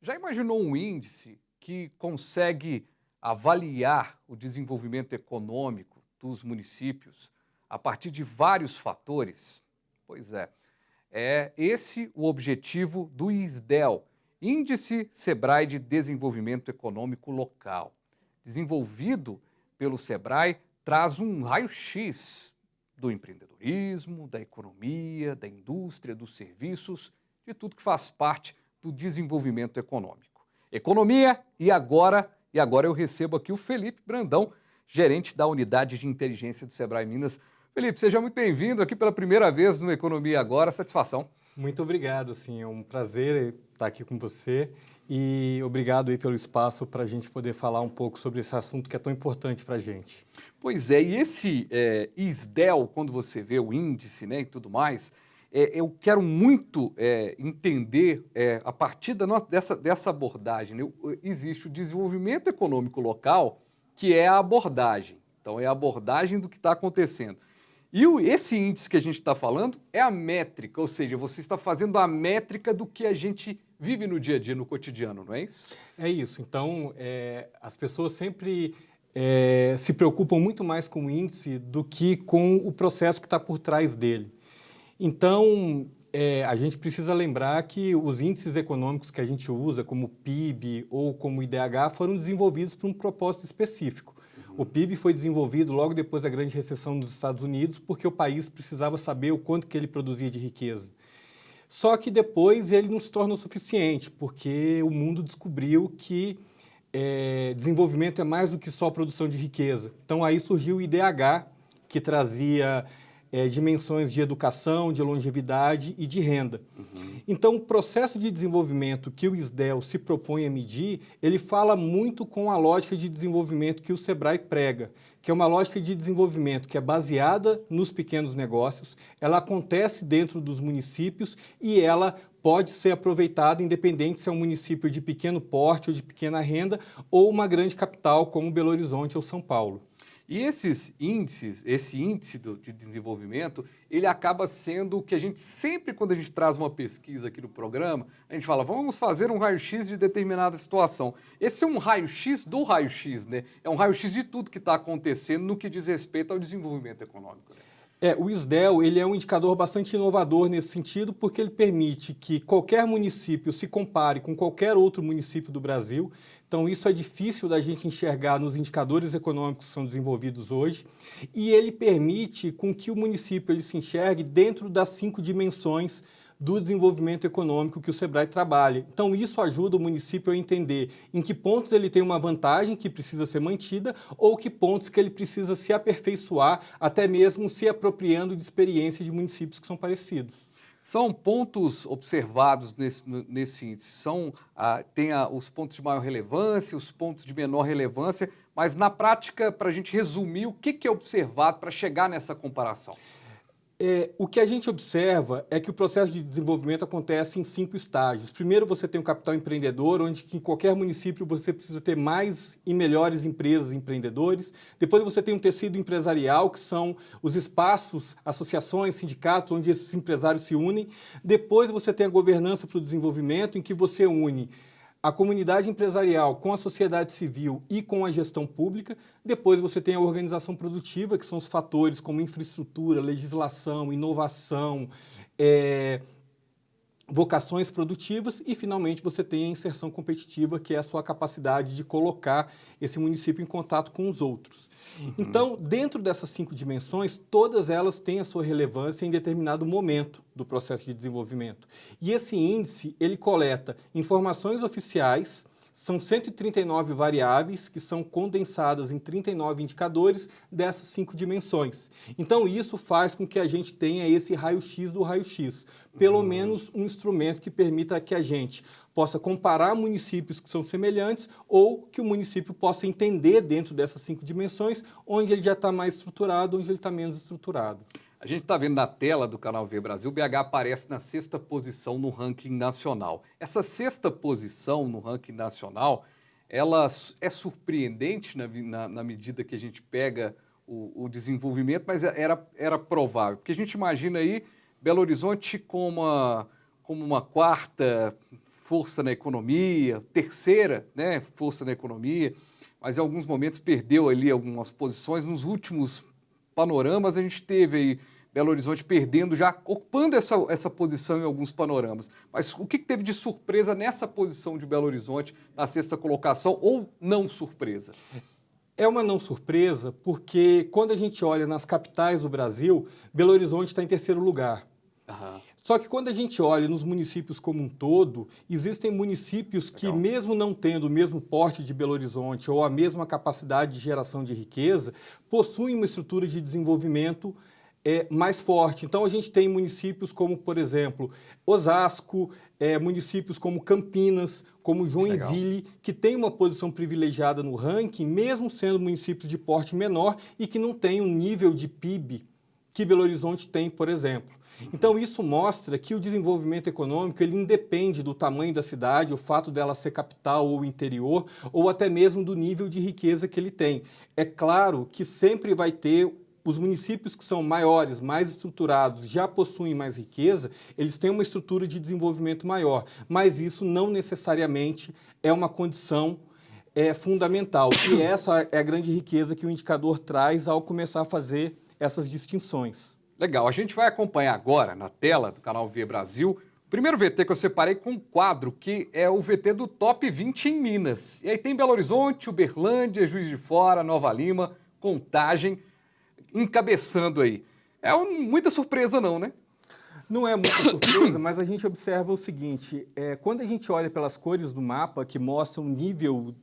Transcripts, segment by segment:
Já imaginou um índice que consegue avaliar o desenvolvimento econômico dos municípios a partir de vários fatores? Pois é esse o objetivo do ISDEL, Índice Sebrae de Desenvolvimento Econômico Local. Desenvolvido pelo Sebrae, traz um raio-x do empreendedorismo, da economia, da indústria, dos serviços, de tudo que faz parte do desenvolvimento econômico. Economia e agora eu recebo aqui o Felipe Brandão, gerente da Unidade de Inteligência do Sebrae Minas. Felipe, seja muito bem-vindo aqui pela primeira vez no Economia Agora, satisfação. Muito obrigado, sim, é um prazer estar aqui com você e obrigado aí pelo espaço para a gente poder falar um pouco sobre esse assunto que é tão importante para a gente. Pois é, e esse ISDEL, quando você vê o índice, né, e tudo mais, eu quero muito entender, a partir dessa abordagem, né, existe o desenvolvimento econômico local, que é a abordagem. Então, é a abordagem do que está acontecendo. E esse índice que a gente está falando é a métrica, ou seja, você está fazendo a métrica do que a gente vive no dia a dia, no cotidiano, não é isso? É isso. Então, as pessoas sempre se preocupam muito mais com o índice do que com o processo que está por trás dele. Então, a gente precisa lembrar que os índices econômicos que a gente usa, como o PIB ou como o IDH, foram desenvolvidos para um propósito específico. O PIB foi desenvolvido logo depois da grande recessão dos Estados Unidos, porque o país precisava saber o quanto que ele produzia de riqueza. Só que depois ele não se torna o suficiente, porque o mundo descobriu que desenvolvimento é mais do que só produção de riqueza. Então aí surgiu o IDH, que trazia dimensões de educação, de longevidade e de renda. Então, o processo de desenvolvimento que o ISDEL se propõe a medir, ele fala muito com a lógica de desenvolvimento que o Sebrae prega, que é uma lógica de desenvolvimento que é baseada nos pequenos negócios, ela acontece dentro dos municípios e ela pode ser aproveitada independente se é um município de pequeno porte ou de pequena renda ou uma grande capital como Belo Horizonte ou São Paulo. E esses índices, esse índice de desenvolvimento, ele acaba sendo o que a gente sempre, quando a gente traz uma pesquisa aqui no programa, a gente fala, vamos fazer um raio-x de determinada situação. Esse é um raio-x do raio-x, né? É um raio-x de tudo que está acontecendo no que diz respeito ao desenvolvimento econômico, né? O ISDEL ele é um indicador bastante inovador nesse sentido, porque ele permite que qualquer município se compare com qualquer outro município do Brasil. Então, isso é difícil da gente enxergar nos indicadores econômicos que são desenvolvidos hoje. E ele permite com que o município ele se enxergue dentro das 5 dimensões do desenvolvimento econômico que o Sebrae trabalha. Então, isso ajuda o município a entender em que pontos ele tem uma vantagem que precisa ser mantida ou que pontos que ele precisa se aperfeiçoar, até mesmo se apropriando de experiências de municípios que são parecidos. São pontos observados nesse índice, tem os pontos de maior relevância, os pontos de menor relevância, mas na prática, para a gente resumir, o que é observado para chegar nessa comparação? O que a gente observa é que o processo de desenvolvimento acontece em 5 estágios. Primeiro, você tem o capital empreendedor, onde que em qualquer município você precisa ter mais e melhores empresas e empreendedores. Depois você tem um tecido empresarial, que são os espaços, associações, sindicatos, onde esses empresários se unem. Depois você tem a governança para o desenvolvimento, em que você une a comunidade empresarial com a sociedade civil e com a gestão pública. Depois você tem a organização produtiva, que são os fatores como infraestrutura, legislação, inovação, vocações produtivas e, finalmente, você tem a inserção competitiva, que é a sua capacidade de colocar esse município em contato com os outros. Então, dentro dessas 5 dimensões, todas elas têm a sua relevância em determinado momento do processo de desenvolvimento. E esse índice, ele coleta informações oficiais, são 139 variáveis que são condensadas em 39 indicadores dessas 5 dimensões. Então, isso faz com que a gente tenha esse raio-x do raio-x, pelo menos um instrumento que permita que a gente possa comparar municípios que são semelhantes ou que o município possa entender dentro dessas 5 dimensões onde ele já está mais estruturado, onde ele está menos estruturado. A gente está vendo na tela do Canal V Brasil, o BH aparece na 6ª posição no ranking nacional. Essa 6ª posição no ranking nacional, ela é surpreendente na medida que a gente pega o desenvolvimento, mas era provável. Porque a gente imagina aí Belo Horizonte como uma 4ª, força na economia, terceira, né, força na economia, mas em alguns momentos perdeu ali algumas posições. Nos últimos panoramas a gente teve aí Belo Horizonte perdendo, já ocupando essa posição em alguns panoramas. Mas o que teve de surpresa nessa posição de Belo Horizonte na sexta colocação, ou não surpresa? É uma não surpresa, porque quando a gente olha nas capitais do Brasil, Belo Horizonte está em terceiro lugar. Aham. Só que quando a gente olha nos municípios como um todo, existem municípios que, Legal. mesmo não tendo o mesmo porte de Belo Horizonte ou a mesma capacidade de geração de riqueza, possuem uma estrutura de desenvolvimento mais forte. Então, a gente tem municípios como, por exemplo, Osasco, municípios como Campinas, como Joinville, que têm uma posição privilegiada no ranking, mesmo sendo municípios de porte menor e que não têm um nível de PIB que Belo Horizonte tem, por exemplo. Então, isso mostra que o desenvolvimento econômico ele independe do tamanho da cidade, o fato dela ser capital ou interior, ou até mesmo do nível de riqueza que ele tem. É claro que sempre vai ter os municípios que são maiores, mais estruturados, já possuem mais riqueza, eles têm uma estrutura de desenvolvimento maior, mas isso não necessariamente é uma condição fundamental. E essa é a grande riqueza que o indicador traz ao começar a fazer essas distinções. Legal, a gente vai acompanhar agora na tela do canal V Brasil o primeiro VT que eu separei com um quadro que é o VT do Top 20 em Minas. E aí tem Belo Horizonte, Uberlândia, Juiz de Fora, Nova Lima, Contagem, encabeçando aí. Muita surpresa não, né? Não é muita surpresa, mas a gente observa o seguinte, quando a gente olha pelas cores do mapa, que mostram o nível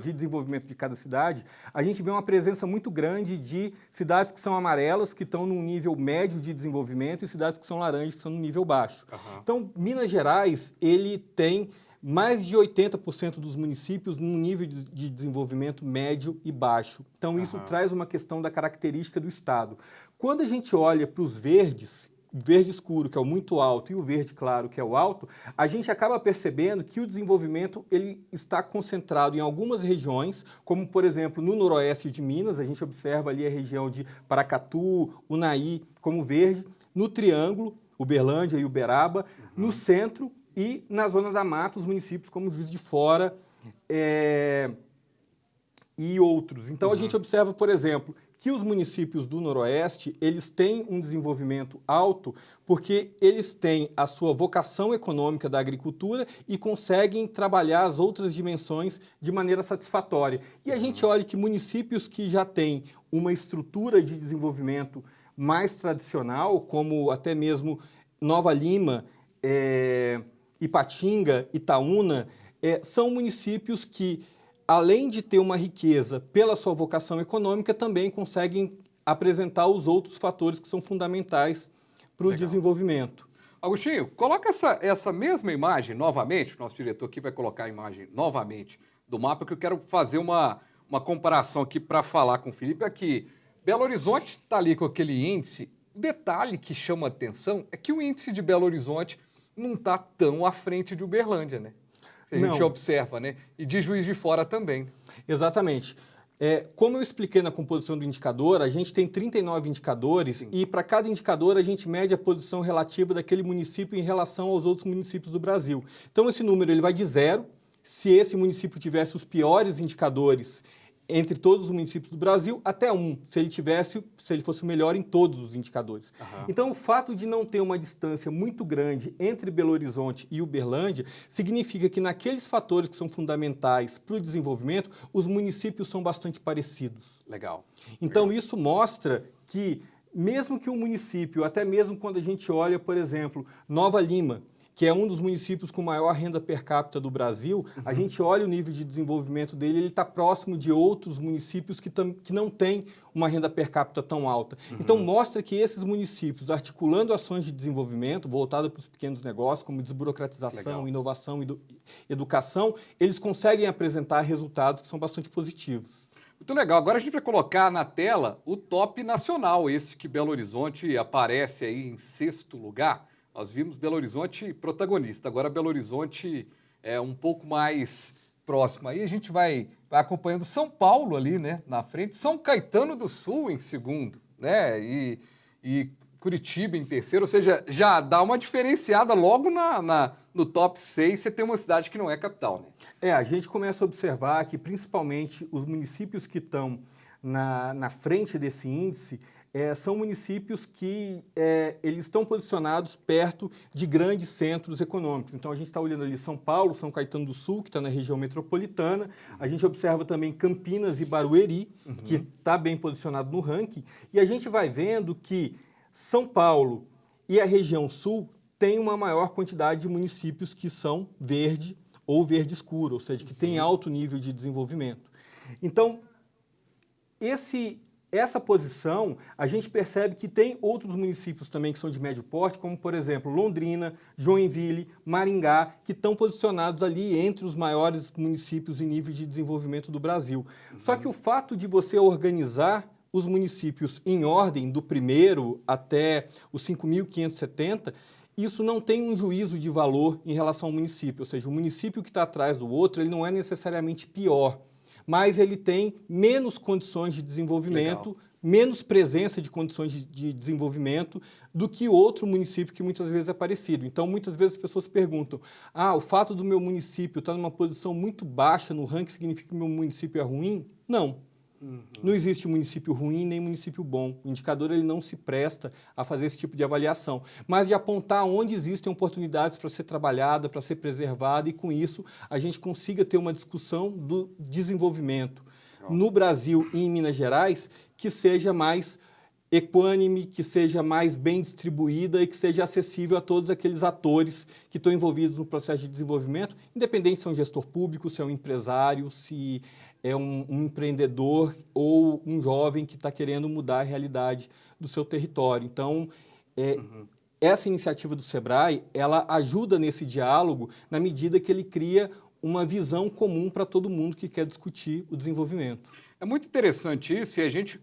de desenvolvimento de cada cidade, a gente vê uma presença muito grande de cidades que são amarelas, que estão num nível médio de desenvolvimento, e cidades que são laranjas, que estão no nível baixo. Uhum. Então, Minas Gerais, ele tem mais de 80% dos municípios num nível de desenvolvimento médio e baixo. Então, isso traz uma questão da característica do estado. Quando a gente olha para os verdes, verde escuro, que é o muito alto, e o verde claro, que é o alto, a gente acaba percebendo que o desenvolvimento ele está concentrado em algumas regiões, como, por exemplo, no noroeste de Minas, a gente observa ali a região de Paracatu, Unai, como verde, no Triângulo, Uberlândia e Uberaba, no centro e na zona da mata, os municípios como Juiz de Fora e outros. Então, a gente observa, por exemplo, que os municípios do Noroeste, eles têm um desenvolvimento alto porque eles têm a sua vocação econômica da agricultura e conseguem trabalhar as outras dimensões de maneira satisfatória. E a gente olha que municípios que já têm uma estrutura de desenvolvimento mais tradicional, como até mesmo Nova Lima, Ipatinga, Itaúna, são municípios que, além de ter uma riqueza pela sua vocação econômica, também conseguem apresentar os outros fatores que são fundamentais para o desenvolvimento. Agostinho, coloca essa mesma imagem novamente, o nosso diretor aqui vai colocar a imagem novamente do mapa, que eu quero fazer uma comparação aqui para falar com o Felipe. Aqui, Belo Horizonte está ali com aquele índice. O detalhe que chama a atenção é que o índice de Belo Horizonte não está tão à frente de Uberlândia, né? A gente observa, né? E de Juiz de Fora também. Exatamente. Como eu expliquei na composição do indicador, a gente tem 39 indicadores. Sim. E para cada indicador a gente mede a posição relativa daquele município em relação aos outros municípios do Brasil. Então esse número ele vai de 0. Se esse município tivesse os piores indicadores entre todos os municípios do Brasil, até 1, se ele fosse o melhor em todos os indicadores. Então, o fato de não ter uma distância muito grande entre Belo Horizonte e Uberlândia significa que naqueles fatores que são fundamentais para o desenvolvimento, os municípios são bastante parecidos. Legal. Então, isso mostra que, mesmo que um município, até mesmo quando a gente olha, por exemplo, Nova Lima, que é um dos municípios com maior renda per capita do Brasil, a gente olha o nível de desenvolvimento dele, ele está próximo de outros municípios que não têm uma renda per capita tão alta. Então, mostra que esses municípios, articulando ações de desenvolvimento voltadas para os pequenos negócios, como desburocratização, inovação e educação, eles conseguem apresentar resultados que são bastante positivos. Muito legal. Agora a gente vai colocar na tela o top nacional, esse que Belo Horizonte aparece aí em 6º lugar. Nós vimos Belo Horizonte protagonista, agora Belo Horizonte é um pouco mais próximo. Aí a gente vai acompanhando São Paulo ali, né, na frente, São Caetano do Sul em 2º, né, e Curitiba em terceiro, ou seja, já dá uma diferenciada logo no top 6, você tem uma cidade que não é capital, né? A gente começa a observar que, principalmente, os municípios que estão na frente desse índice são municípios que eles estão posicionados perto de grandes centros econômicos. Então, a gente está olhando ali São Paulo, São Caetano do Sul, que está na região metropolitana. A gente observa também Campinas e Barueri, que está bem posicionado no ranking. E a gente vai vendo que São Paulo e a região sul têm uma maior quantidade de municípios que são verde ou verde escuro, ou seja, que tem alto nível de desenvolvimento. Então, essa posição, a gente percebe que tem outros municípios também que são de médio porte, como, por exemplo, Londrina, Joinville, Maringá, que estão posicionados ali entre os maiores municípios em nível de desenvolvimento do Brasil. Só que o fato de você organizar os municípios em ordem, do primeiro até os 5.570, isso não tem um juízo de valor em relação ao município, ou seja, o município que está atrás do outro, ele não é necessariamente pior, mas ele tem menos condições de desenvolvimento, Legal. menos presença de condições de desenvolvimento do que outro município que muitas vezes é parecido. Então, muitas vezes as pessoas perguntam, o fato do meu município estar numa posição muito baixa no ranking significa que o meu município é ruim? Não. Não existe município ruim nem município bom. O indicador ele não se presta a fazer esse tipo de avaliação, mas de apontar onde existem oportunidades para ser trabalhada, para ser preservada, e com isso a gente consiga ter uma discussão do desenvolvimento no Brasil e em Minas Gerais que seja mais equânime, que seja mais bem distribuída e que seja acessível a todos aqueles atores que estão envolvidos no processo de desenvolvimento, independente se é um gestor público, se é um empresário, se é um empreendedor ou um jovem que está querendo mudar a realidade do seu território. Então, essa iniciativa do Sebrae, ela ajuda nesse diálogo na medida que ele cria uma visão comum para todo mundo que quer discutir o desenvolvimento. É muito interessante isso, e a gente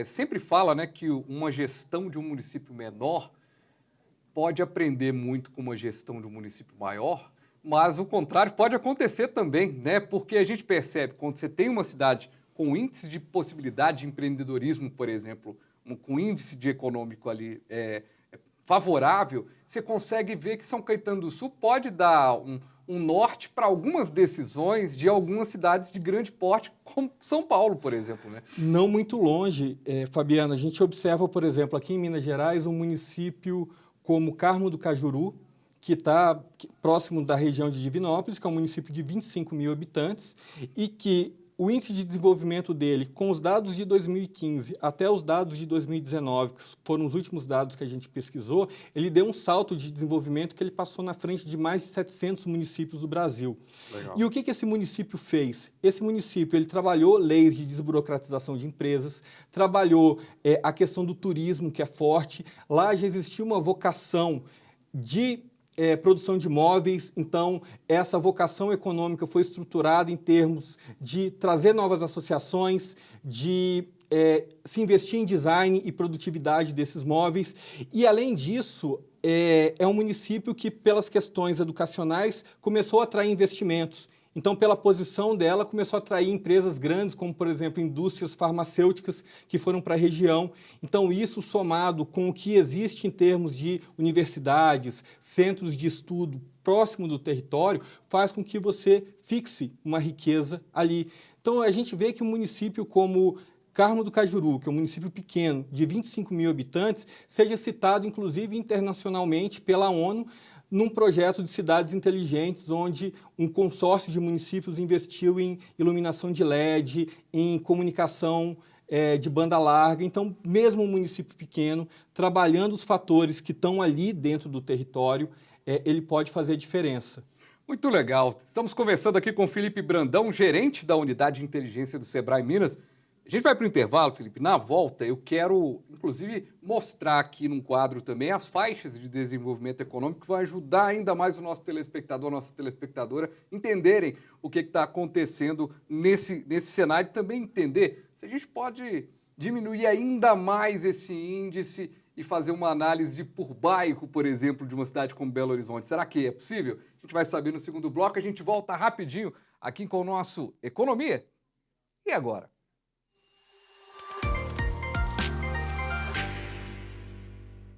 sempre fala, né, que uma gestão de um município menor pode aprender muito com uma gestão de um município maior, mas o contrário pode acontecer também, né? Porque a gente percebe, quando você tem uma cidade com índice de possibilidade de empreendedorismo, por exemplo, com índice de econômico ali favorável, você consegue ver que São Caetano do Sul pode dar um norte para algumas decisões de algumas cidades de grande porte, como São Paulo, por exemplo, né? Não muito longe, Fabiana. A gente observa, por exemplo, aqui em Minas Gerais, um município como Carmo do Cajuru, que está próximo da região de Divinópolis, que é um município de 25 mil habitantes, e que o índice de desenvolvimento dele, com os dados de 2015 até os dados de 2019, que foram os últimos dados que a gente pesquisou, ele deu um salto de desenvolvimento que ele passou na frente de mais de 700 municípios do Brasil. Legal. E o que esse município fez? Esse município ele trabalhou leis de desburocratização de empresas, trabalhou a questão do turismo, que é forte. Lá já existia uma vocação de produção de imóveis, então essa vocação econômica foi estruturada em termos de trazer novas associações, de se investir em design e produtividade desses móveis, e além disso, é um município que, pelas questões educacionais, começou a atrair investimentos. Então, pela posição dela, começou a atrair empresas grandes, como, por exemplo, indústrias farmacêuticas que foram para a região. Então, isso somado com o que existe em termos de universidades, centros de estudo próximo do território, faz com que você fixe uma riqueza ali. Então, a gente vê que um município como Carmo do Cajuru, que é um município pequeno, de 25 mil habitantes, seja citado, inclusive, internacionalmente pela ONU, num projeto de cidades inteligentes, onde um consórcio de municípios investiu em iluminação de LED, em comunicação de banda larga. Então, mesmo um município pequeno, trabalhando os fatores que estão ali dentro do território, ele pode fazer diferença. Muito legal. Estamos conversando aqui com o Felipe Brandão, gerente da Unidade de Inteligência do Sebrae Minas. A gente vai para o intervalo, Felipe. Na volta, eu quero, inclusive, mostrar aqui num quadro também as faixas de desenvolvimento econômico que vão ajudar ainda mais o nosso telespectador, a nossa telespectadora, entenderem o que está acontecendo nesse cenário e também entender se a gente pode diminuir ainda mais esse índice e fazer uma análise por bairro, por exemplo, de uma cidade como Belo Horizonte. Será que é possível? A gente vai saber no segundo bloco. A gente volta rapidinho aqui com o nosso Economia. E agora?